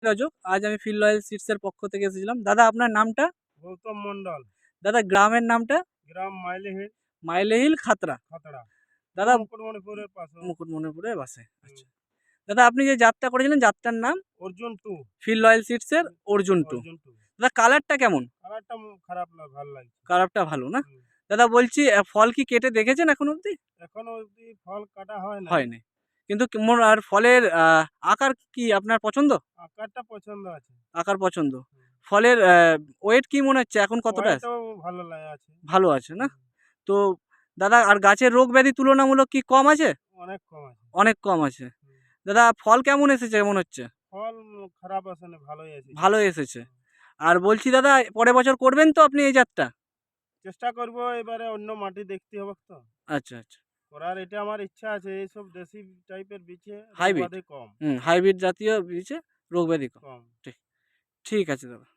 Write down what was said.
রাজক, আজ আমি field loyal সিডসের পক্ষ থেকে এসেছিলাম। দাদা আপনার নামটা? গৌতম মন্ডল। দাদা গ্রামের নামটা? গ্রাম মাইলেহিল, মাইলেহিল খাতড়া। খাতড়া। দাদা মুকুটমণিপুরের পাশে। মুকুটমণিপুরের পাশে। হুম। আচ্ছা। দাদা আপনি যে জাতটা করেছিলেন জাতটার নাম? অর্জুন 2। ফিল্ড লয়েল সিডসের অর্জুন 2। অর্জুন 2। দাদা কালারটা কেমন? কালারটা খারাপ না, ভালো লাগছে। কালারটা ভালো না? হুম। দাদা বলছি ফল কি কেটে দেখেছেন এখন অবধি? এখনো অবধি ফল কাটা হয় নাই। হয়নি। কিন্তু আর ফলের আকার কি আপনার পছন্দ? আকারটা পছন্দ আছে। আকার পছন্দ। হুম। ফলের ওয়েট কি মনে হচ্ছে এখন কতটা আছে? ওইটাও ভালো আছে। ভালো আছে না? হুম। তো দাদা আর গাছের রোগ ব্যাধি তুলনামূলক কি কম আছে? অনেক কম আছে। অনেক কম আছে। হুম। দাদা ফল কেমন এসেছে মনে হচ্ছে? ফল খারাপ আসে না, ভালোই এসেছে। ভালোই এসেছে। আর বলছি দাদা পরের বছর করবেন তো আপনি এই জাতটা? চেষ্টা করব, এবারে অন্য মাটি দেখতে হবে তো। আচ্ছা, আচ্ছা। করার এটা আমার ইচ্ছা আছে। এইসব দেশি টাইপের বীজে হাইব্রিড? রোগবাধি কম। হাইব্রিড জাতীয় বীজে রোগ ব্যাধি কম। কম। ঠিক, ঠিক আছে দাদা।